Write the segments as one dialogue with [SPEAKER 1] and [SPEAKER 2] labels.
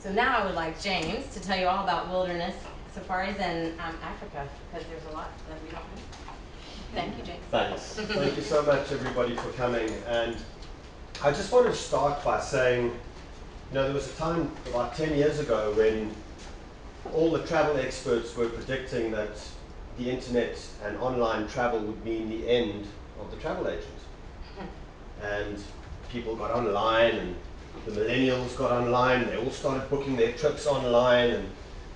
[SPEAKER 1] So now I would like James to tell you all about wilderness safaris in Africa, because there's a lot that we don't know. Thank you, James.
[SPEAKER 2] Thanks. Thank you so much, everybody, for coming. And I just want to start by saying, you know, there was a time about 10 years ago when all the travel experts were predicting that the internet and online travel would mean the end of the travel agent. And people got online, and the millennials got online, they all started booking their trips online, and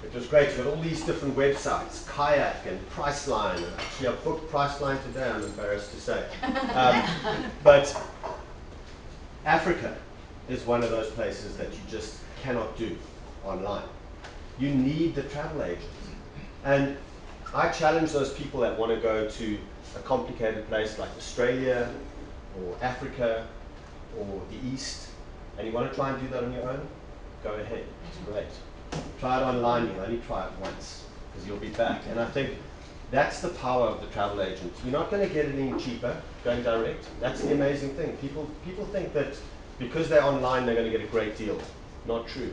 [SPEAKER 2] it was great. You got all these different websites, Kayak and Priceline, and actually I booked Priceline today, I'm embarrassed to say. But Africa is one of those places that you just cannot do online. You need the travel agent. And I challenge those people that want to go to a complicated place like Australia or Africa or the East, and you want to try and do that on your own, go ahead, it's great. Try it online, you'll only try it once, because you'll be back. And I think that's the power of the travel agent. You're not going to get it any cheaper going direct. That's the amazing thing. People think that because they're online, they're going to get a great deal. Not true.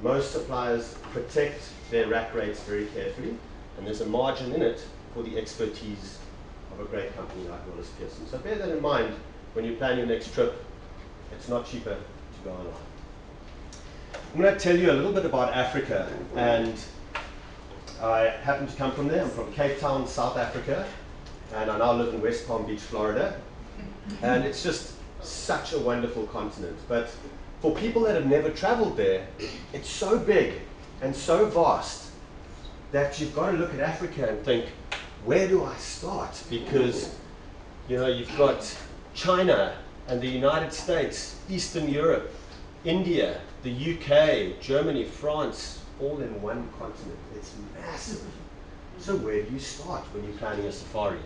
[SPEAKER 2] Most suppliers protect their rack rates very carefully, and there's a margin in it for the expertise of a great company like Willis Pearson. So bear that in mind when you plan your next trip. It's not cheaper to go online. I'm going to tell you a little bit about Africa, and I happen to come from there. I'm from Cape Town, South Africa, and I now live in West Palm Beach, Florida. And it's just such a wonderful continent. But for people that have never traveled there, it's so big and so vast that you've got to look at Africa and think, where do I start? Because, you know, you've got China and the United States, Eastern Europe, India, the UK, Germany, France, all in one continent. It's massive. So where do you start when you're planning a safari?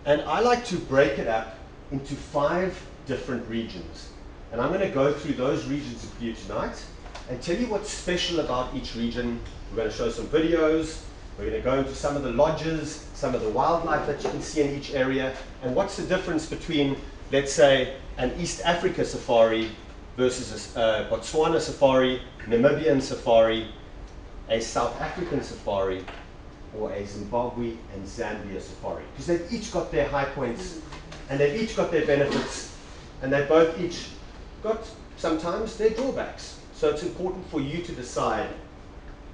[SPEAKER 2] And I like to break it up into 5 different regions. And I'm going to go through those regions with you tonight and tell you what's special about each region. We're going to show some videos. We're going to go into some of the lodges, some of the wildlife that you can see in each area, and what's the difference between, let's say, an East Africa safari versus a Botswana safari, Namibian safari, a South African safari, or a Zimbabwe and Zambia safari. Because they've each got their high points, and they've each got their benefits, and they've both each got sometimes their drawbacks. So it's important for you to decide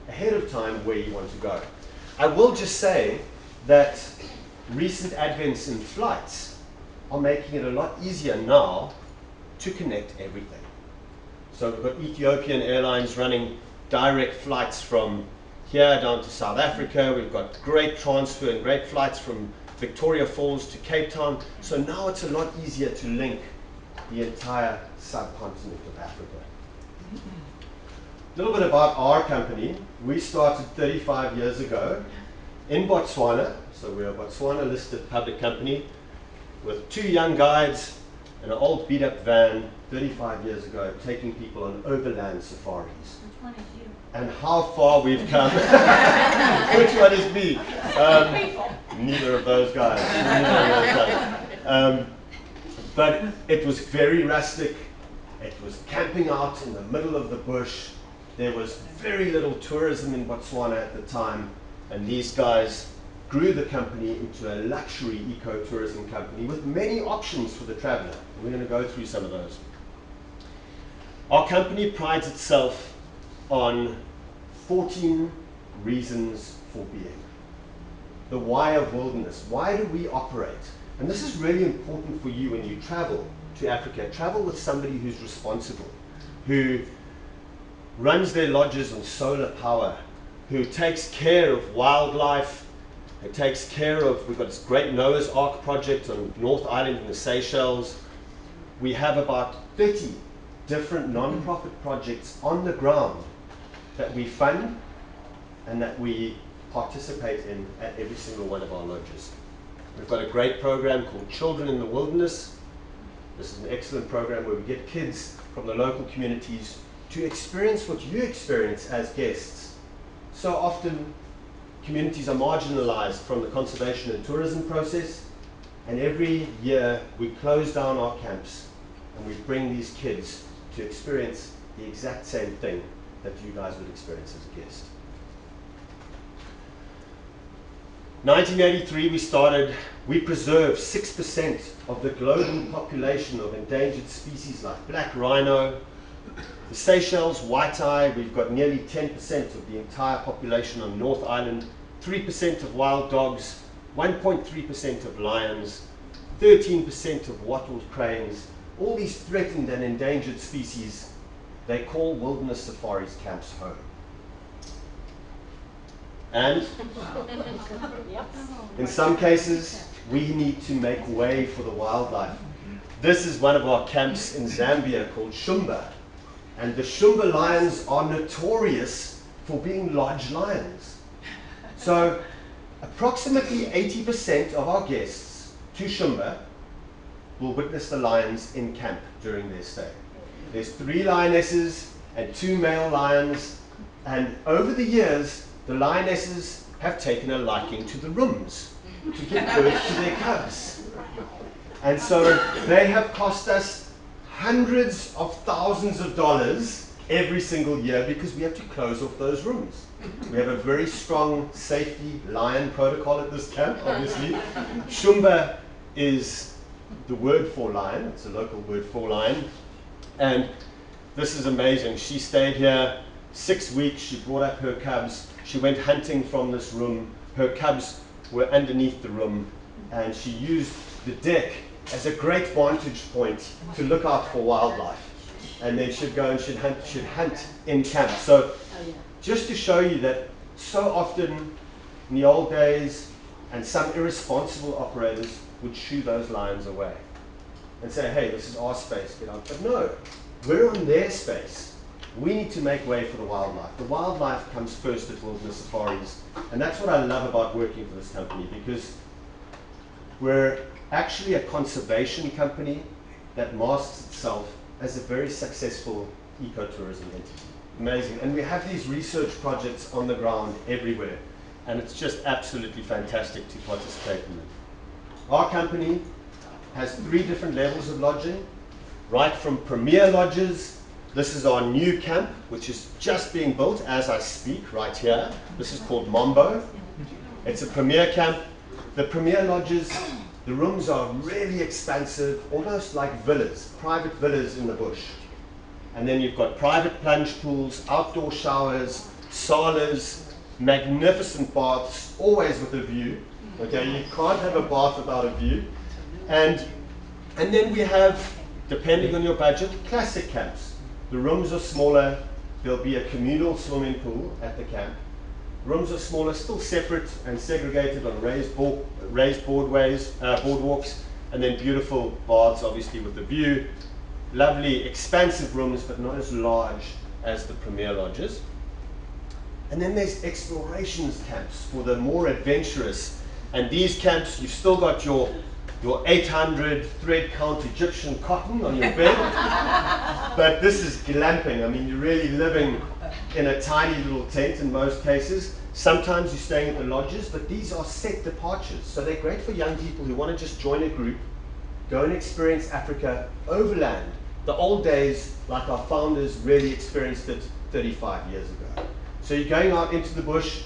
[SPEAKER 2] ahead of time where you want to go. I will just say that recent advents in flights are making it a lot easier now to connect everything. So we've got Ethiopian Airlines running direct flights from here down to South Africa. We've got great transfer and great flights from Victoria Falls to Cape Town. So now it's a lot easier to link the entire subcontinent of Africa. A little bit about our company. We started 35 years ago in Botswana. So we're a Botswana listed public company with 2 young guides and an old beat up van 35 years ago, taking people on overland safaris.
[SPEAKER 1] Which one is you?
[SPEAKER 2] And how far we've come. Which one is me? Neither of those guys. But it was very rustic. It was camping out in the middle of the bush. There was very little tourism in Botswana at the time, and these guys grew the company into a luxury ecotourism company with many options for the traveler. We're going to go through some of those. Our company prides itself on 14 reasons for being. The why of wilderness. Why do we operate? And this is really important for you when you travel to Africa. Travel with somebody who's responsible, who runs their lodges on solar power, who takes care of wildlife, who takes care of, we've got this great Noah's Ark project on North Island in the Seychelles. We have about 30 different non-profit projects on the ground that we fund and that we participate in at every single one of our lodges. We've got a great program called Children in the Wilderness. This is an excellent program where we get kids from the local communities to experience what you experience as guests. So often communities are marginalized from the conservation and tourism process, and every year we close down our camps and we bring these kids to experience the exact same thing that you guys would experience as a guest. 1983 we started, we preserve 6% of the global population of endangered species like black rhino, the Seychelles, white-eye. We've got nearly 10% of the entire population on North Island, 3% of wild dogs, 1.3% of lions, 13% of wattled cranes. All these threatened and endangered species, they call Wilderness Safaris camps home. And in some cases, we need to make way for the wildlife. This is one of our camps in Zambia called Shumba. And the Shumba lions are notorious for being large lions. So approximately 80% of our guests to Shumba will witness the lions in camp during their stay. There's 3 lionesses and 2 male lions, and over the years, the lionesses have taken a liking to the rooms to give birth to their cubs. And so they have cost us hundreds of thousands of dollars every single year because we have to close off those rooms. We have a very strong safety lion protocol at this camp, obviously. Shumba is the word for lion. It's a local word for lion. And this is amazing. She stayed here 6 weeks. She brought up her cubs. She went hunting from this room. Her cubs were underneath the room, and she used the deck as a great vantage point to look out for wildlife. And then she'd go and she'd hunt in camp. So just to show you that so often in the old days, and some irresponsible operators would shoo those lions away and say, hey, this is our space, get out. But no, we're on their space. We need to make way for the wildlife. The wildlife comes first at Wilderness Safaris. And that's what I love about working for this company, because we're actually a conservation company that masks itself as a very successful ecotourism entity. Amazing. And we have these research projects on the ground everywhere. And it's just absolutely fantastic to participate in them. Our company has 3 different levels of lodging, right from premier lodges. This is our new camp, which is just being built as I speak right here. This is called Mambo. It's a premier camp. The premier lodges, the rooms are really expansive, almost like villas, private villas in the bush. And then you've got private plunge pools, outdoor showers, saunas, magnificent baths, always with a view. Okay, you can't have a bath without a view. And then we have, depending on your budget, classic camps. The rooms are smaller. There'll be a communal swimming pool at the camp. Rooms are smaller, still separate and segregated on raised boardwalks, and then beautiful baths, obviously with the view. Lovely, expansive rooms, but not as large as the premier lodges. And then there's explorations camps for the more adventurous. And these camps, you've still got your 800 thread count Egyptian cotton on your bed. But this is glamping. I mean, you're really living in a tiny little tent in most cases. Sometimes you're staying at the lodges, but these are set departures. So they're great for young people who want to just join a group, go and experience Africa overland. The old days, like our founders really experienced it 35 years ago. So you're going out into the bush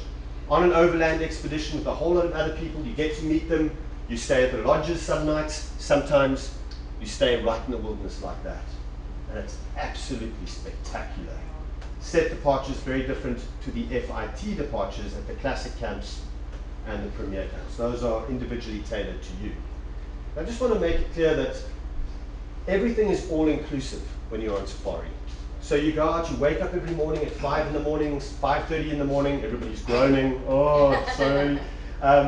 [SPEAKER 2] on an overland expedition with a whole lot of other people. You get to meet them. You stay at the lodges some nights. Sometimes you stay right in the wilderness like that. And it's absolutely spectacular. Set departures very different to the FIT departures at the classic camps and the premier camps. Those are individually tailored to you. I just want to make it clear that everything is all-inclusive when you're on safari. So you go out, you wake up every morning at 5 in the morning, 5:30 in the morning, everybody's groaning, oh, sorry.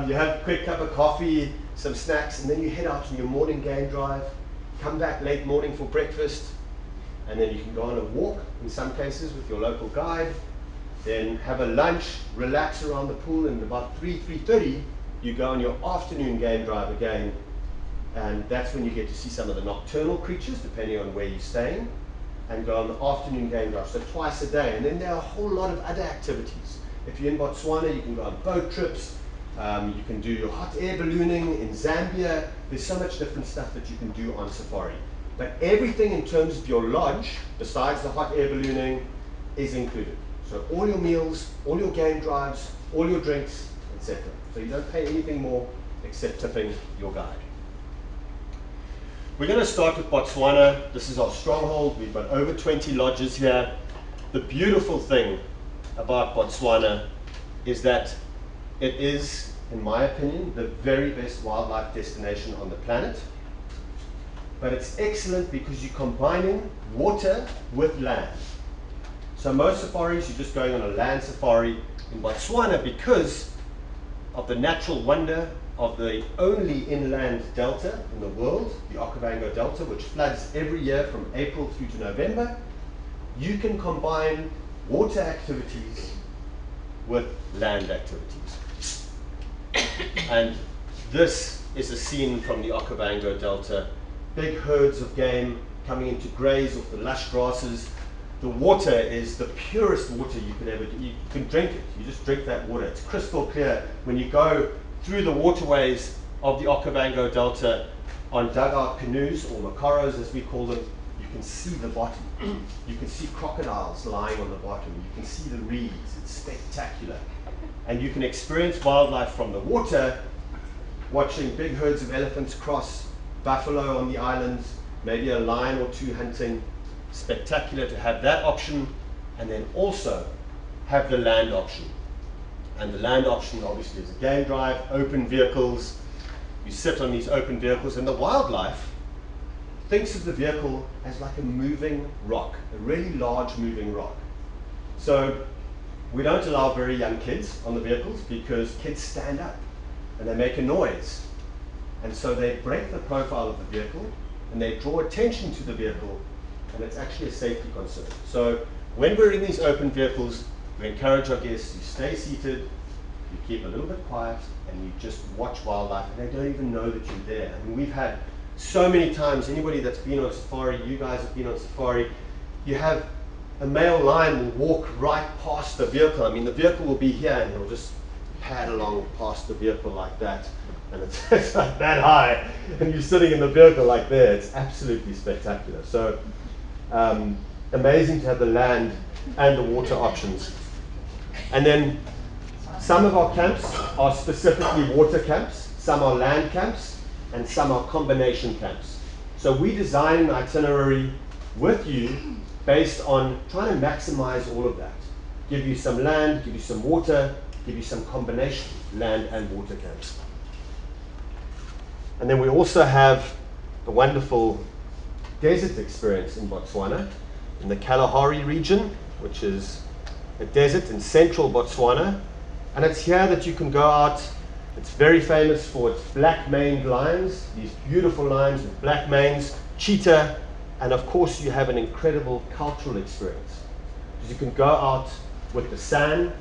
[SPEAKER 2] You have a quick cup of coffee, some snacks, and then you head out on your morning game drive, come back late morning for breakfast, and then you can go on a walk, in some cases, with your local guide, then have a lunch, relax around the pool, and about 3:30, you go on your afternoon game drive again, and that's when you get to see some of the nocturnal creatures, depending on where you're staying, and go on the afternoon game drive, so twice a day. And then there are a whole lot of other activities. If you're in Botswana, you can go on boat trips, you can do your hot air ballooning in Zambia. There's so much different stuff that you can do on safari. But everything in terms of your lodge, besides the hot air ballooning, is included. So all your meals, all your game drives, all your drinks, etc. So you don't pay anything more except tipping your guide. We're going to start with Botswana. This is our stronghold. We've got over 20 lodges here. The beautiful thing about Botswana is that it is, in my opinion, the very best wildlife destination on the planet. But it's excellent because you're combining water with land. So most safaris, you're just going on a land safari. In Botswana, because of the natural wonder of the only inland delta in the world, the Okavango Delta, which floods every year from April through to November, you can combine water activities with land activities. And this is a scene from the Okavango Delta. Big herds of game coming in to graze off the lush grasses. The water is the purest water you could ever do. You can drink it. You just drink that water. It's crystal clear. When you go through the waterways of the Okavango Delta on dugout canoes, or makoros as we call them, you can see the bottom. You can see crocodiles lying on the bottom. You can see the reeds. It's spectacular. And you can experience wildlife from the water, watching big herds of elephants cross, buffalo on the islands, maybe a lion or two hunting. Spectacular to have that option, and then also have the land option. And the land option obviously is a game drive, open vehicles. You sit on these open vehicles, and the wildlife thinks of the vehicle as like a moving rock, a really large moving rock. So we don't allow very young kids on the vehicles because kids stand up and they make a noise. And so they break the profile of the vehicle and they draw attention to the vehicle, and it's actually a safety concern. So when we're in these open vehicles, we encourage our guests to stay seated, you keep a little bit quiet, and you just watch wildlife, and they don't even know that you're there. I mean, we've had so many times, anybody that's been on safari, you guys have been on safari, you have a male lion will walk right past the vehicle. I mean, the vehicle will be here, and he'll just pad along past the vehicle like that. And it's like that high, and you're sitting in the vehicle like there. It's absolutely spectacular. So amazing to have the land and the water options. And then some of our camps are specifically water camps, some are land camps, and some are combination camps. So we design an itinerary with you based on trying to maximize all of that. Give you some land, give you some water, give you some combination land and water camps. And then we also have a wonderful desert experience in Botswana, in the Kalahari region, which is a desert in central Botswana. And it's here that you can go out. It's very famous for its black-maned lions, these beautiful lions with black manes, cheetah, and of course you have an incredible cultural experience. Because you can go out with the San,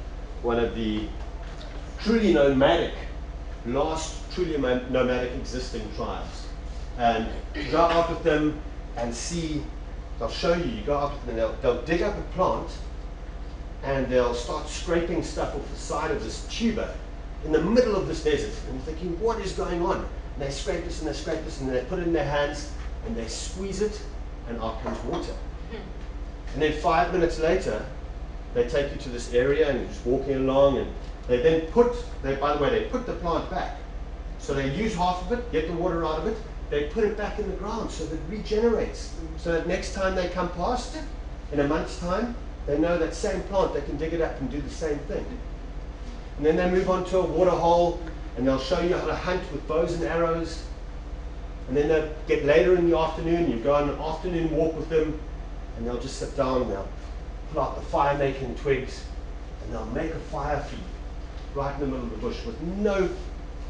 [SPEAKER 2] one of the truly nomadic, last truly nomadic existing tribes, and go out with them and see. They'll show you. You go out with them, and they'll dig up a plant, and they'll start scraping stuff off the side of this tuber in the middle of this desert. And you're thinking, what is going on? And they scrape this and they scrape this, and they put it in their hands and they squeeze it, and out comes water. And then 5 minutes later, they take you to this area, and you're just walking along, and they then put the plant back. So they use half of it, get the water out of it, they put it back in the ground so that it regenerates. So that next time they come past it, in a month's time, they know that same plant, they can dig it up and do the same thing. And then they move on to a water hole, and they'll show you how to hunt with bows and arrows. And then they'll get later in the afternoon, you go on an afternoon walk with them, and they'll just sit down, and they'll pull out the fire-making twigs, and they'll make a fire for you right in the middle of the bush with no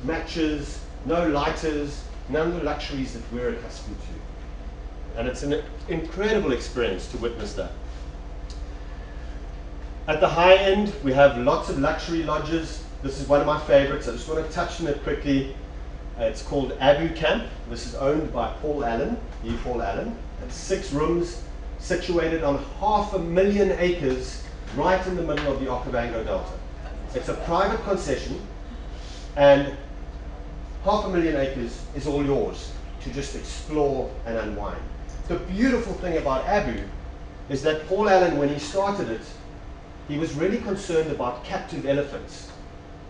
[SPEAKER 2] matches, no lighters, none of the luxuries that we're accustomed to. And it's an incredible experience to witness that. At the high end, we have lots of luxury lodges. This is one of my favorites. I just want to touch on it quickly. It's called Abu Camp. This is owned by Paul Allen, Paul Allen. It's 6 rooms situated on 500,000 acres right in the middle of the Okavango Delta. It's a private concession, and 500,000 acres is all yours to just explore and unwind. the beautiful thing about Abu is that Paul Allen, when he started it, he was really concerned about captive elephants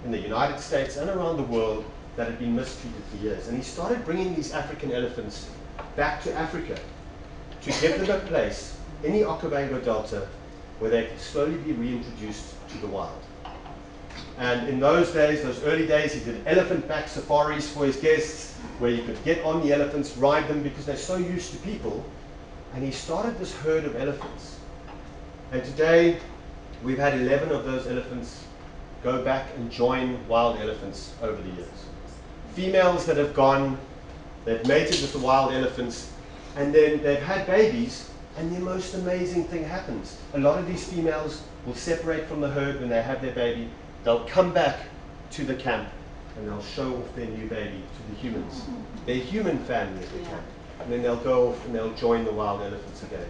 [SPEAKER 2] in the United States and around the world that had been mistreated for years. And he started bringing these African elephants back to Africa to give them a place in the Okavango Delta where they could slowly be reintroduced to the wild. And in those days, those early days, he did elephant-back safaris for his guests, where you could get on the elephants, ride them, because they're so used to people. And he started this herd of elephants. And today, we've had 11 of those elephants go back and join wild elephants over the years. Females that have gone, they've mated with the wild elephants, and then they've had babies, and the most amazing thing happens. A lot of these females will separate from the herd when they have their baby. They'll come back to the camp and they'll show off their new baby to the humans, their human family at the camp. And then they'll go off and they'll join the wild elephants again.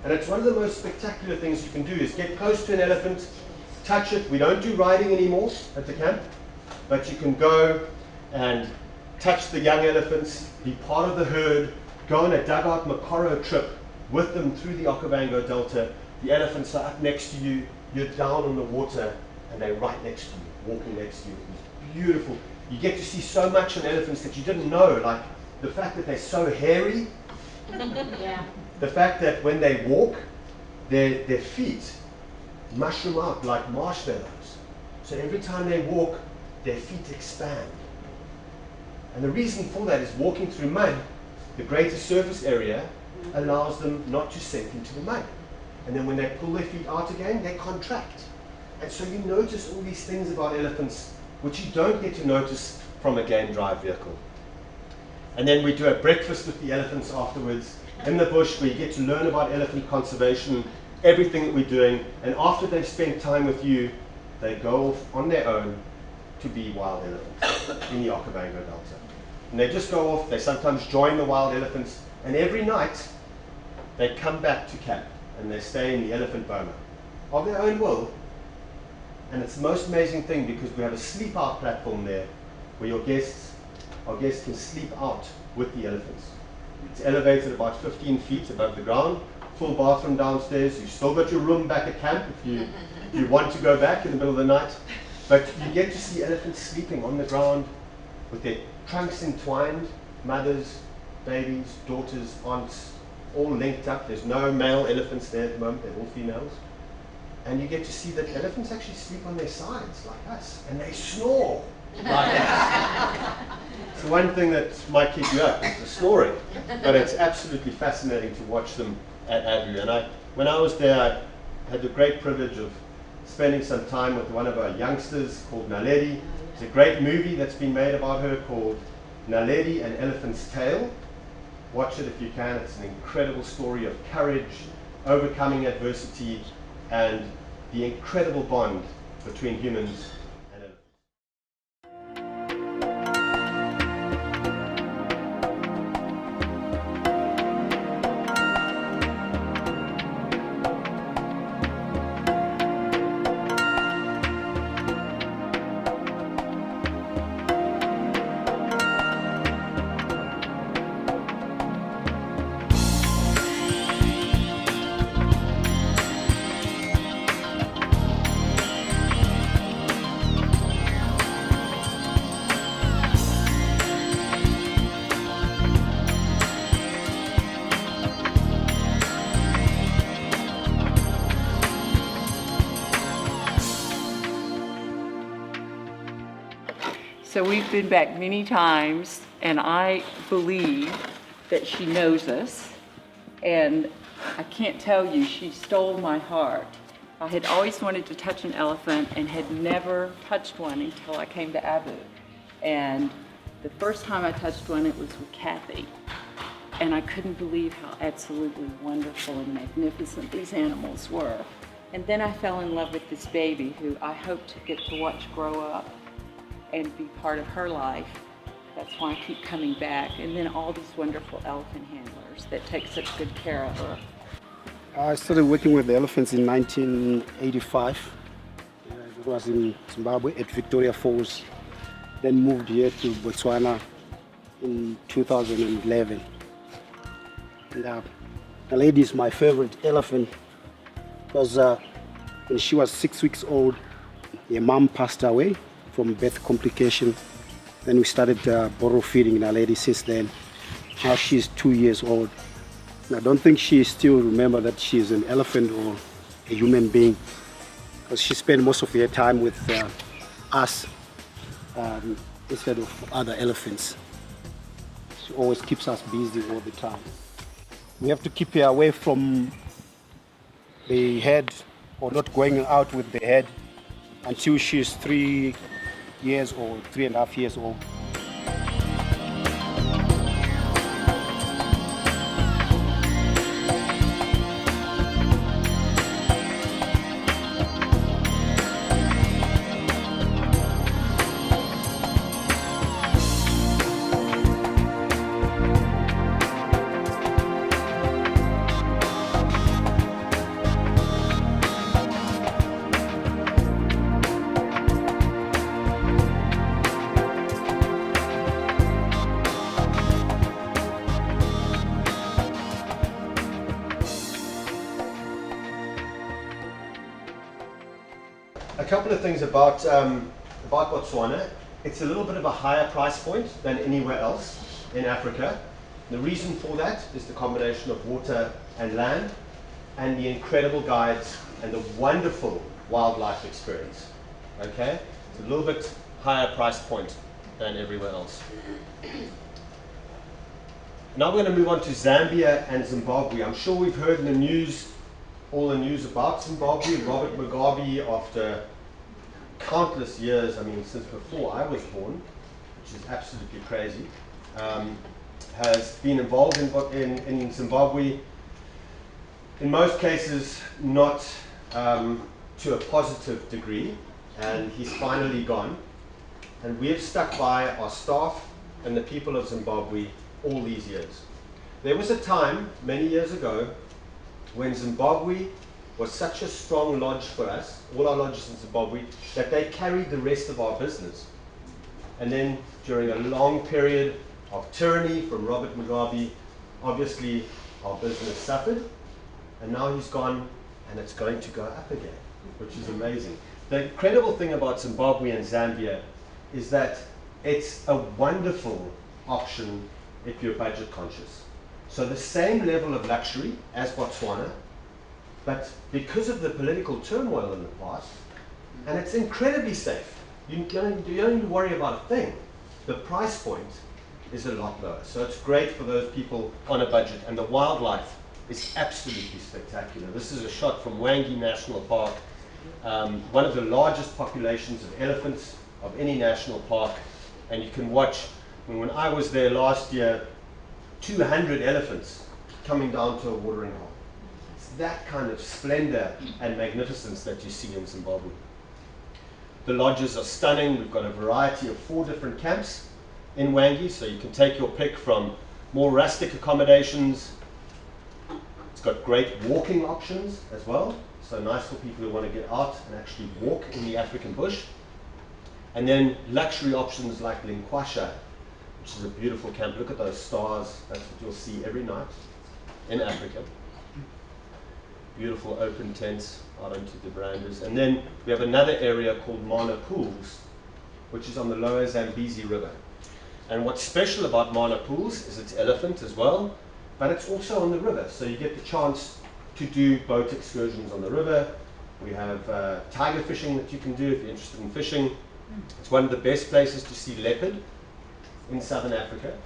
[SPEAKER 2] And it's one of the most spectacular things you can do is get close to an elephant, touch it. We don't do riding anymore at the camp, but you can go and touch the young elephants, be part of the herd, go on a dugout Mokoro trip with them through the Okavango Delta. The elephants are up next to you, you're down on the water, and they're right next to you, walking next to you. It's beautiful. You get to see so much on elephants that you didn't know, like the fact that they're so hairy,
[SPEAKER 1] Yeah.
[SPEAKER 2] the fact that when they walk, their feet mushroom out like marshmallows. So every time they walk, their feet expand. And the reason for that is walking through mud, the greater surface area allows them not to sink into the mud. And then when they pull their feet out again, they contract. And so you notice all these things about elephants which you don't get to notice from a game drive vehicle. And then we do a breakfast with the elephants afterwards in the bush, where you get to learn about elephant conservation, everything that we're doing. And after they've spent time with you, they go off on their own to be wild elephants in the Okavango Delta. And they just go off, they sometimes join the wild elephants, and every night they come back to camp and they stay in the elephant boma of their own will. And it's the most amazing thing, because we have a sleep out platform there where our guests can sleep out with the elephants. It's elevated about 15 feet above the ground, full bathroom downstairs. You've still got your room back at camp if you want to go back in the middle of the night. But you get to see elephants sleeping on the ground with their trunks entwined, mothers, babies, daughters, aunts, all linked up. There's no male elephants there at the moment, they're all females. And you get to see that elephants actually sleep on their sides like us, and they snore like us. It's the one thing that might keep you up, is the snoring. But it's absolutely fascinating to watch them at Abu. And when I was there, I had the great privilege of spending some time with one of our youngsters called Naledi. It's a great movie that's been made about her called Naledi, An Elephant's Tale. Watch it if you can. It's an incredible story of courage, overcoming adversity, and the incredible bond between humans and elephants.
[SPEAKER 3] So we've been back many times, and I believe that she knows us. And I can't tell you, she stole my heart. I had always wanted to touch an elephant and had never touched one until I came to Abu. And the first time I touched one, it was with Kathy. And I couldn't believe how absolutely wonderful and magnificent these animals were. And then I fell in love with this baby who I hope to get to watch grow up and be part of her life. That's why I keep coming back. And then all these wonderful elephant handlers that take such good care of her.
[SPEAKER 4] I started working with the elephants in 1985. It was in Zimbabwe at Victoria Falls. Then moved here to Botswana in 2011. And, Naledi is my favorite elephant because when she was 6 weeks old, her mom passed away from birth complication. Then we started bottle feeding Naledi since then. Now she's 2 years old. And I don't think she still remembers that she's an elephant or a human being, because she spent most of her time with us instead of other elephants. She always keeps us busy all the time. We have to keep her away from the head, or not going out with the head, until she's 3 years old, 3.5 years old.
[SPEAKER 2] A couple of things about Botswana. It's a little bit of a higher price point than anywhere else in Africa. The reason for that is the combination of water and land, and the incredible guides and the wonderful wildlife experience. Okay? It's a little bit higher price point than everywhere else. Now we're going to move on to Zambia and Zimbabwe. I'm sure we've heard in the news, all the news about Zimbabwe. Robert Mugabe, after countless years, I mean since before I was born, which is absolutely crazy, has been involved in Zimbabwe, in most cases not to a positive degree, and he's finally gone. And we have stuck by our staff and the people of Zimbabwe all these years. There was a time, many years ago, when Zimbabwe was such a strong lodge for us, all our lodges in Zimbabwe, that they carried the rest of our business. And then during a long period of tyranny from Robert Mugabe, obviously our business suffered, and now he's gone and it's going to go up again, which is amazing. The incredible thing about Zimbabwe and Zambia is that it's a wonderful option if you're budget conscious. So the same level of luxury as Botswana, but because of the political turmoil in the past, and it's incredibly safe. You don't need to worry about a thing. The price point is a lot lower. So it's great for those people on a budget, and the wildlife is absolutely spectacular. This is a shot from Wangi National Park, one of the largest populations of elephants of any national park, and you can watch, when I was there last year, 200 elephants coming down to a watering hole. It's that kind of splendor and magnificence that you see in Zimbabwe. The lodges are stunning. We've got a variety of 4 different camps in Wangi, so you can take your pick from more rustic accommodations. It's got great walking options as well, so nice for people who want to get out and actually walk in the African bush. And then luxury options like Linkwasha, which is a beautiful camp. Look at those stars. That's what you'll see every night in Africa. Beautiful open tents out onto the verandas. And then we have another area called Mana Pools, which is on the lower Zambezi River. And what's special about Mana Pools is it's elephant as well, but it's also on the river. So you get the chance to do boat excursions on the river. We have tiger fishing that you can do if you're interested in fishing. It's one of the best places to see leopard in southern Africa.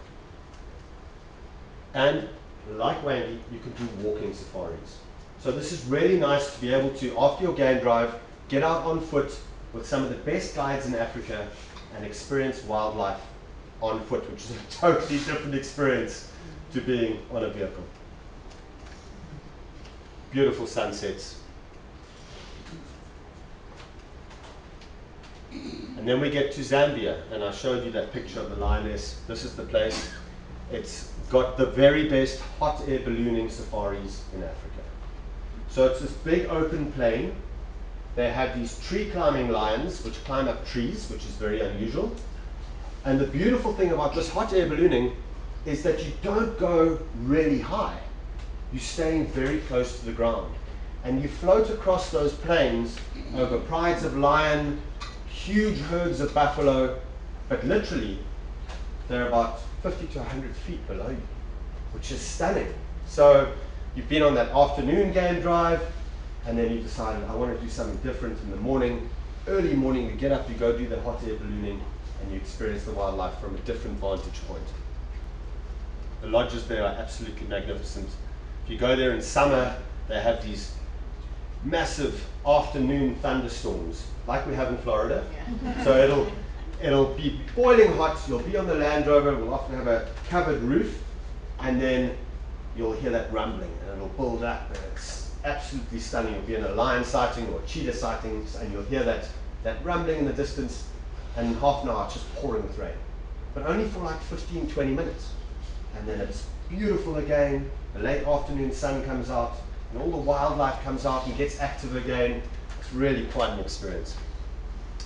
[SPEAKER 2] And like Wangi, you can do walking safaris. So this is really nice to be able to, after your game drive, get out on foot with some of the best guides in Africa and experience wildlife on foot, which is a totally different experience to being on a vehicle. Beautiful sunsets. And then we get to Zambia, and I showed you that picture of the lioness. This is the place. It's got the very best hot air ballooning safaris in Africa. So it's this big open plain. They have these tree climbing lions which climb up trees, which is very unusual. And the beautiful thing about this hot air ballooning is that you don't go really high. you're staying very close to the ground. And you float across those plains over prides of lion, huge herds of buffalo, but literally they're about 50 to 100 feet below you, which is stunning. So you've been on that afternoon game drive, and then you decided, I want to do something different in the morning. Early morning, you get up, you go do the hot air ballooning, and you experience the wildlife from a different vantage point. The lodges there are absolutely magnificent. If you go there in summer, they have these massive afternoon thunderstorms, like we have in Florida. Yeah. So it'll be boiling hot, you'll be on the Land Rover, we'll often have a covered roof, and then you'll hear that rumbling, and it'll build up, and it's absolutely stunning. You'll be in a lion sighting or a cheetah sighting, and you'll hear that rumbling in the distance, and in half an hour it's just pouring with rain. But only for like 15, 20 minutes. And then it's beautiful again, the late afternoon sun comes out, and all the wildlife comes out and gets active again. It's really quite an experience.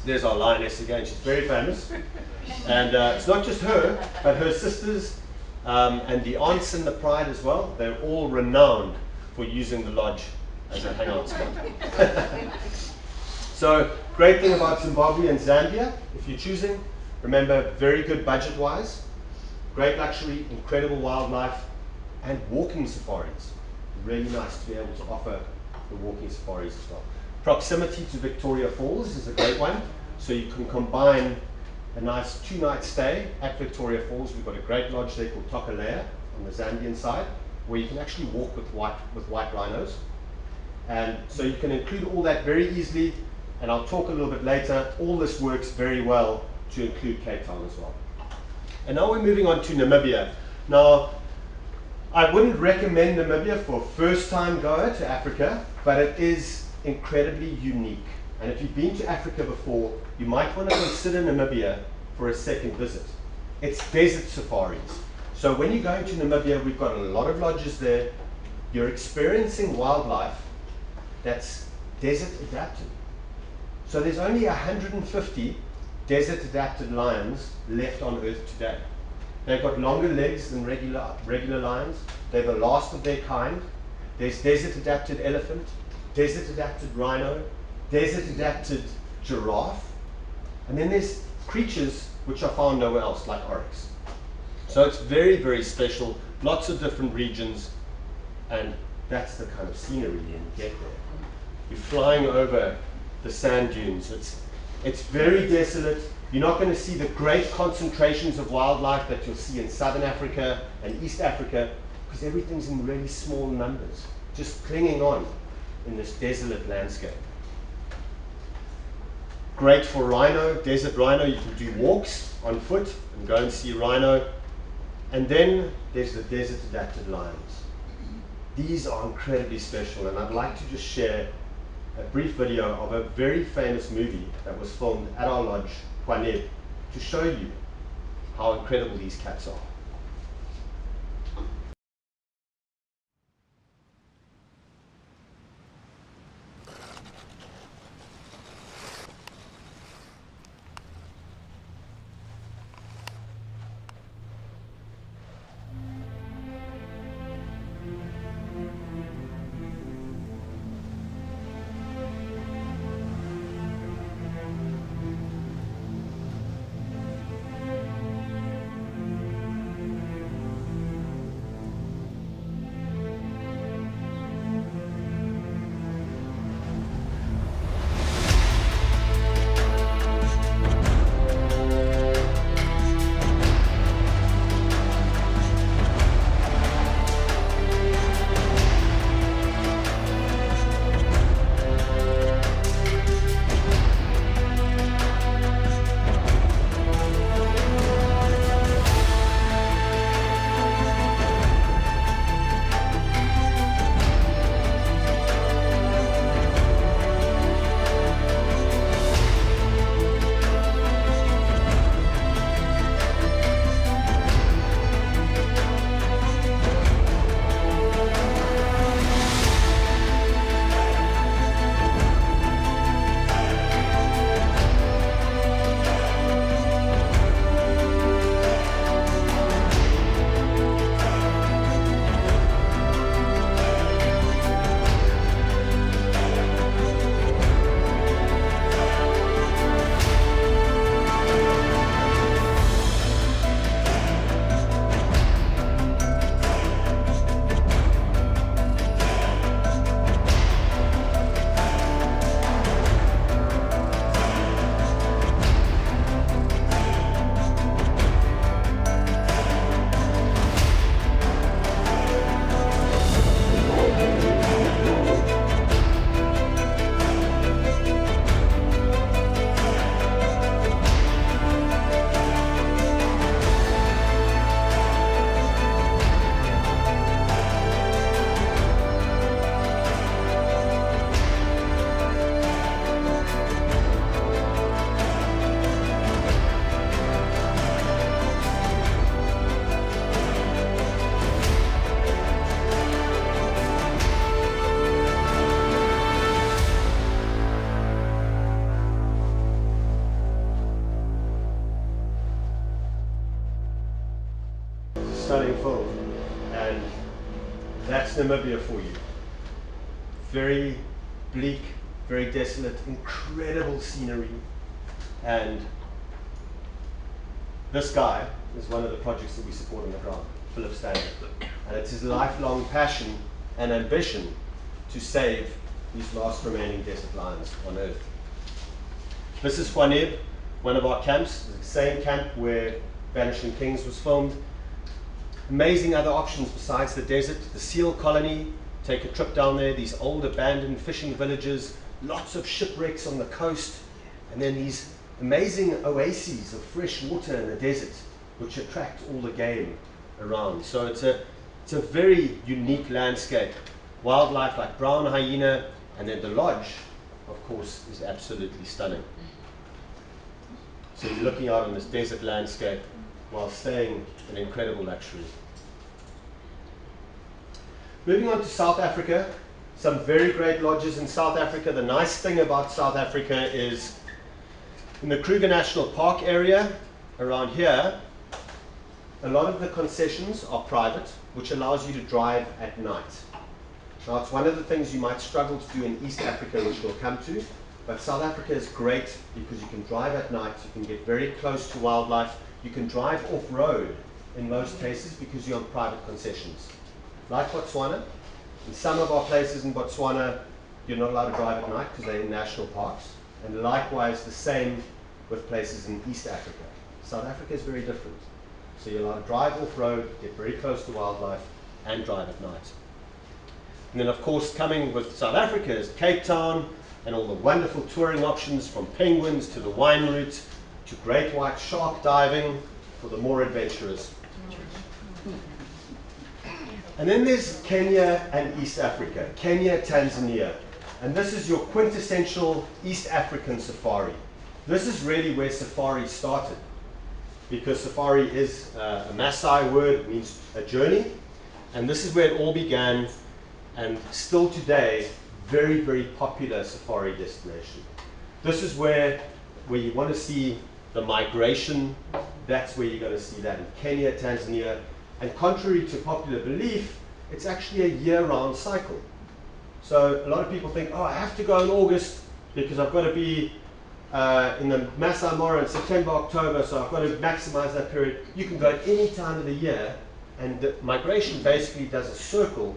[SPEAKER 2] There's our lioness again, she's very famous. And it's not just her, but her sisters and the aunts in the pride as well. They're all renowned for using the lodge as a hangout spot. So, great thing about Zimbabwe and Zambia, if you're choosing, remember, very good budget-wise, great luxury, incredible wildlife, and walking safaris. Really nice to be able to offer the walking safaris as well. Proximity to Victoria Falls is a great one, so you can combine a nice 2-night stay at Victoria Falls. We've got a great lodge there called Tokalea on the Zambian side, where you can actually walk with white rhinos. And so you can include all that very easily, and I'll talk a little bit later. All this works very well to include Cape Town as well. And now we're moving on to Namibia. Now, I wouldn't recommend Namibia for a first-time goer to Africa, but it is incredibly unique. And if you've been to Africa before, you might want to consider Namibia for a second visit. It's desert safaris. So when you go into Namibia, we've got a lot of lodges there. You're experiencing wildlife that's desert adapted. So there's only 150 desert adapted lions left on Earth today. They've got longer legs than regular lions. They're the last of their kind. There's desert adapted elephant, desert adapted rhino, desert adapted giraffe, and then there's creatures which are found nowhere else, like oryx. So it's very, very special, lots of different regions, and that's the kind of scenery you get there. You're flying over the sand dunes. It's very desolate. You're not going to see the great concentrations of wildlife that you'll see in Southern Africa and East Africa, because everything's in really small numbers, just clinging on in this desolate landscape. Great for rhino, desert rhino. You can do walks on foot and go and see rhino. And then there's the desert adapted lions. These are incredibly special, and I'd like to just share a brief video of a very famous movie that was filmed at our lodge, Kwaneb, to show you how incredible these cats are. stunning film. And that's Namibia for you. Very bleak, very desolate, incredible scenery. And this guy is one of the projects that we support on the ground, Philip Stanley. And it's his lifelong passion and ambition to save these last remaining desert lions on Earth. This is Hwaneb, one of our camps, the same camp where Vanishing Kings was filmed. Amazing other options besides the desert. The seal colony, take a trip down there, these old abandoned fishing villages, lots of shipwrecks on the coast, and then these amazing oases of fresh water in the desert, which attract all the game around. So it's a very unique landscape. Wildlife like brown hyena, and then the lodge, of course, is absolutely stunning. So you're looking out on this desert landscape while staying in incredible luxury. Moving on to South Africa, some very great lodges in South Africa. The nice thing about South Africa is in the Kruger National Park area around here, a lot of the concessions are private, which allows you to drive at night. Now, it's one of the things you might struggle to do in East Africa, which we'll come to, but South Africa is great because you can drive at night, you can get very close to wildlife, you can drive off-road in most cases because you're on private concessions. Like Botswana, in some of our places in Botswana, you're not allowed to drive at night because they're in national parks, and likewise the same with places in East Africa. South Africa is very different. So you're allowed to drive off-road, get very close to wildlife, and drive at night. And then, of course, coming with South Africa is Cape Town and all the wonderful touring options, from penguins to the wine route to great white shark diving for the more adventurous. And then there's Kenya and East Africa, Kenya, Tanzania. And this is your quintessential East African safari. This is really where safari started, because safari is a Maasai word, it means a journey. And this is where it all began, and still today, very, very popular safari destination. This is where you want to see the migration, that's where you're going to see that in Kenya, Tanzania. And contrary to popular belief, it's actually a year-round cycle. So a lot of people think, oh, I have to go in August because I've got to be in the Masai Mara in September, October, so I've got to maximize that period. You can go at any time of the year, and the migration basically does a circle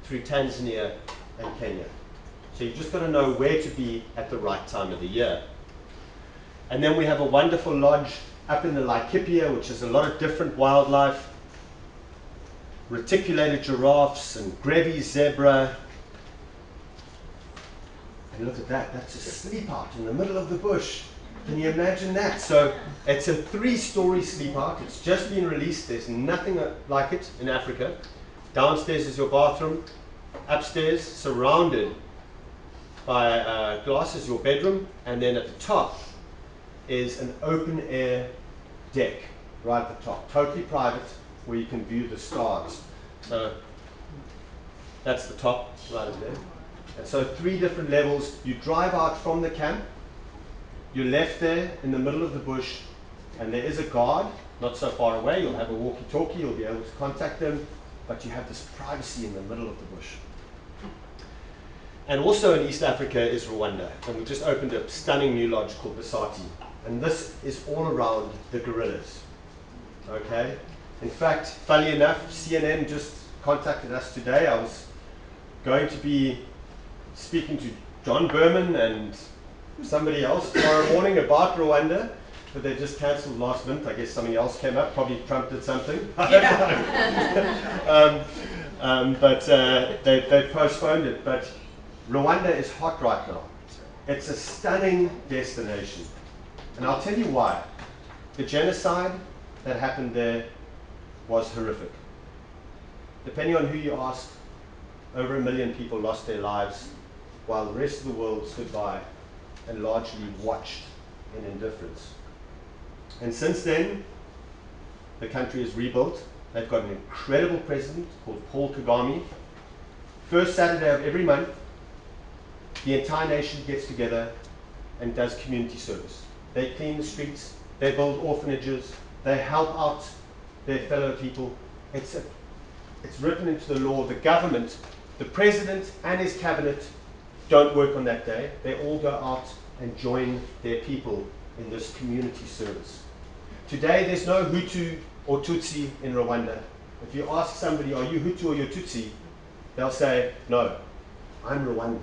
[SPEAKER 2] through Tanzania and Kenya. So you've just got to know where to be at the right time of the year. And then we have a wonderful lodge up in the Laikipia, which has a lot of different wildlife, reticulated giraffes and Grevy's zebra. And look at that, that's a sleep out in the middle of the bush. Can you imagine that? So it's a 3-story sleep out. It's just been released. There's nothing like it in Africa. Downstairs is your bathroom. Upstairs, surrounded by glass, is your bedroom. And then at the top is an open air deck right at the top, totally private, where you can view the stars. So that's the top right in there. And so 3 different levels. You drive out from the camp, you're left there in the middle of the bush, and there is a guard not so far away. You'll have a walkie-talkie, you'll be able to contact them, but you have this privacy in the middle of the bush. And also in East Africa is Rwanda, and we just opened a stunning new lodge called Basati, and this is all around the gorillas. Okay? In fact, funny enough, CNN just contacted us today. I was going to be speaking to John Berman and somebody else tomorrow morning about Rwanda, but they just cancelled last minute. I guess something else came up, probably Trump did something. I don't know. But they postponed it. But Rwanda is hot right now. It's a stunning destination. And I'll tell you why. The genocide that happened there was horrific. Depending on who you ask, over 1 million people lost their lives, while the rest of the world stood by and largely watched in indifference. And since then, the country is rebuilt. They've got an incredible president called Paul Kagame. First Saturday of every month, the entire nation gets together and does community service. They clean the streets, they build orphanages, they help out their fellow people. It's written into the law. The government, the president and his cabinet don't work on that day. They all go out and join their people in this community service. Today, there's no Hutu or Tutsi in Rwanda. If you ask somebody, are you Hutu or you're Tutsi? They'll say, no, I'm Rwandan.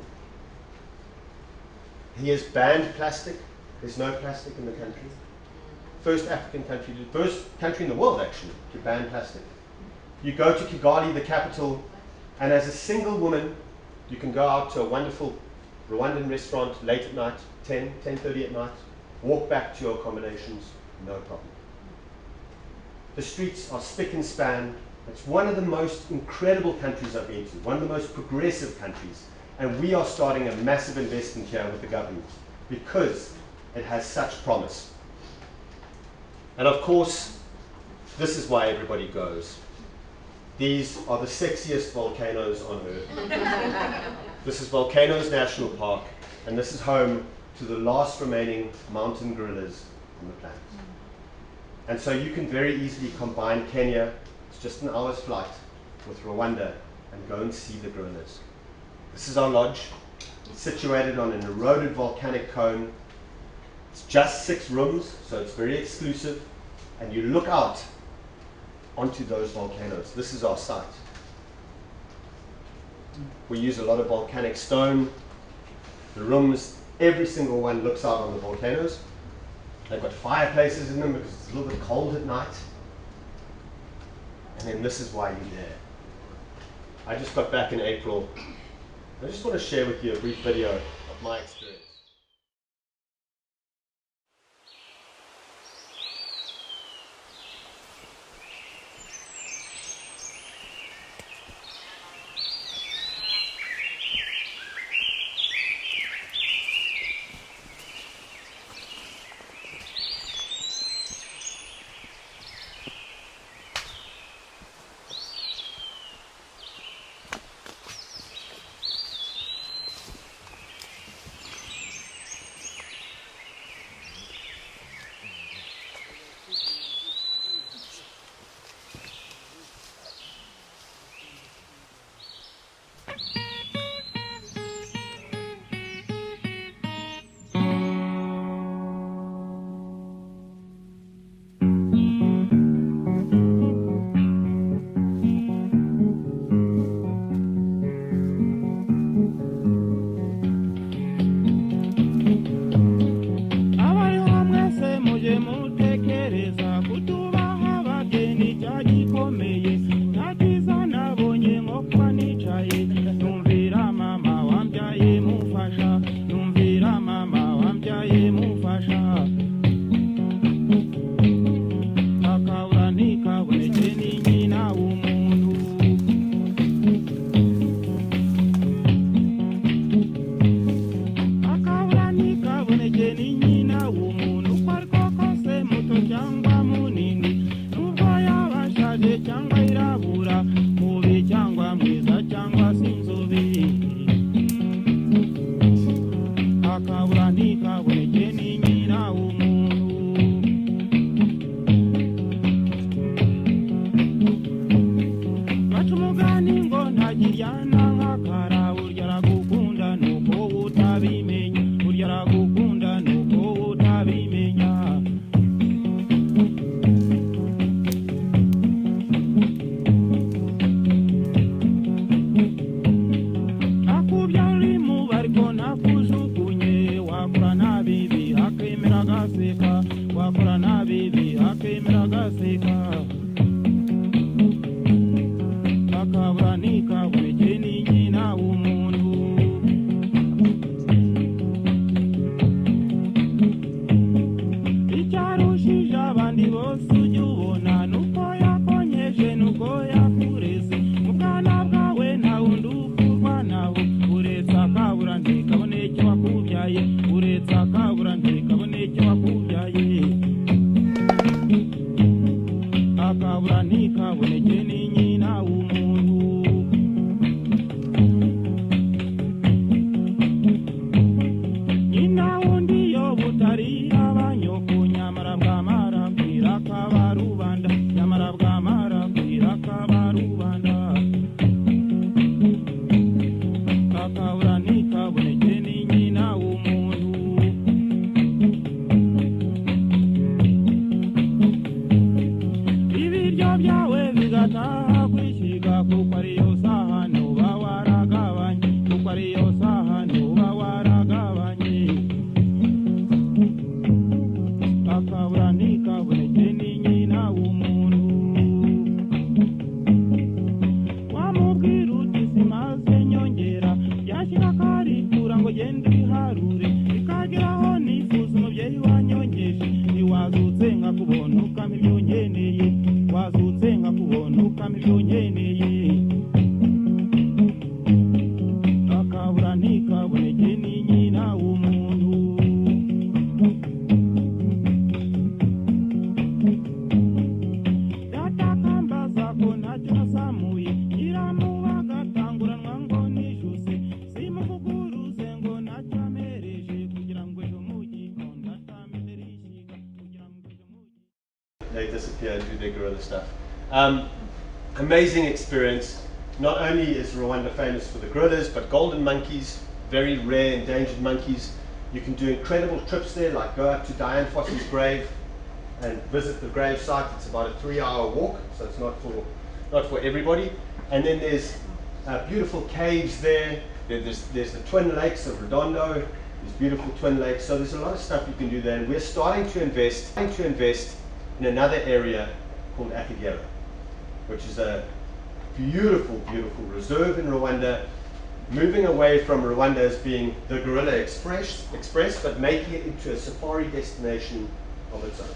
[SPEAKER 2] He has banned plastic. There's no plastic in the country. First African country, first country in the world actually, to ban plastic. You go to Kigali, the capital, and as a single woman, you can go out to a wonderful Rwandan restaurant late at night, 10:30 at night, walk back to your accommodations, no problem. The streets are spick and span. It's one of the most incredible countries I've been to, one of the most progressive countries. And we are starting a massive investment here with the government because it has such promise. And of course, this is why everybody goes. These are the sexiest volcanoes on Earth. This is Volcanoes National Park, and this is home to the last remaining mountain gorillas on the planet. And so you can very easily combine Kenya, it's just an hour's flight, with Rwanda and go and see the gorillas. This is our lodge. It's situated on an eroded volcanic cone. It's just 6 rooms, so it's very exclusive. And you look out onto those volcanoes. This is our site. We use a lot of volcanic stone. The rooms, every single one looks out on the volcanoes. They've got fireplaces in them because it's a little bit cold at night. And then this is why you're there. I just got back in April. I just want to share with you a brief video of my experience. they disappear and do their gorilla stuff. Amazing experience. Not only is Rwanda famous for the gorillas, but golden monkeys, very rare endangered monkeys. You can do incredible trips there, like go up to Dian Fossey's grave and visit the grave site. It's about a 3-hour walk, so it's not for everybody. And then there's beautiful caves there. There's the twin lakes of Redondo. There's beautiful twin lakes. So there's a lot of stuff you can do there. And we're starting to invest in another area called Akagera, which is a beautiful, beautiful reserve in Rwanda, moving away from Rwanda as being the Gorilla Express, but making it into a safari destination of its own.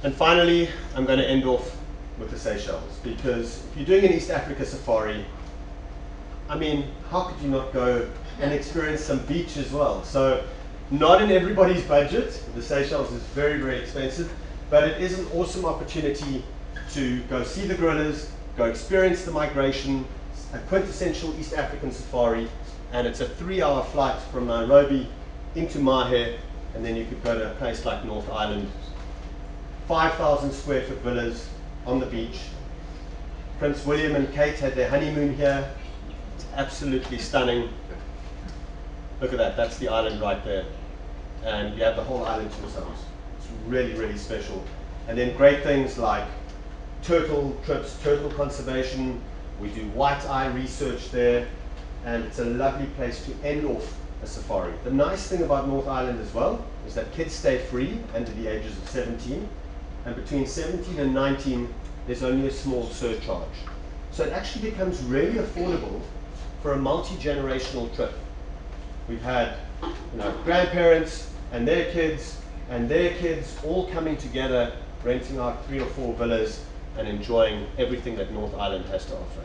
[SPEAKER 2] And finally, I'm going to end off with the Seychelles, because if you're doing an East Africa safari, I mean, how could you not go and experience some beach as well? So, not in everybody's budget. The Seychelles is very, very expensive, but it is an awesome opportunity to go see the gorillas, go experience the migration, a quintessential East African safari, and it's a 3-hour flight from Nairobi into Mahe, and then you could go to a place like North Island. 5,000 square foot villas on the beach. Prince William and Kate had their honeymoon here. It's absolutely stunning. Look at that, that's the island right there. And you have the whole island to yourselves. It's really, really special. And then great things like turtle trips, turtle conservation. We do white eye research there, and it's a lovely place to end off a safari. The nice thing about North Island as well is that kids stay free under the ages of 17, and between 17 and 19 there's only a small surcharge. So it actually becomes really affordable for a multi-generational trip. We've had grandparents and their kids all coming together, renting out 3 or 4 villas and enjoying everything that North Island has to offer.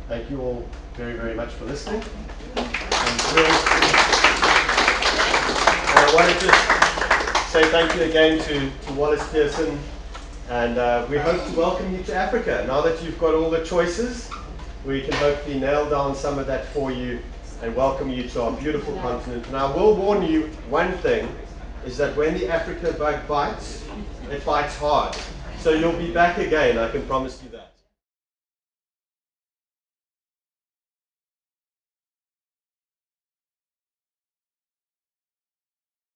[SPEAKER 2] Thank you all very, very much for listening. And I want to just say thank you again to Wallace Pearson, and we hope to welcome you to Africa. Now that you've got all the choices, we can hopefully nail down some of that for you and welcome you to our beautiful continent. And I will warn you one thing, is that when the Africa bug bites, it bites hard. So you'll be back again, I can promise you that.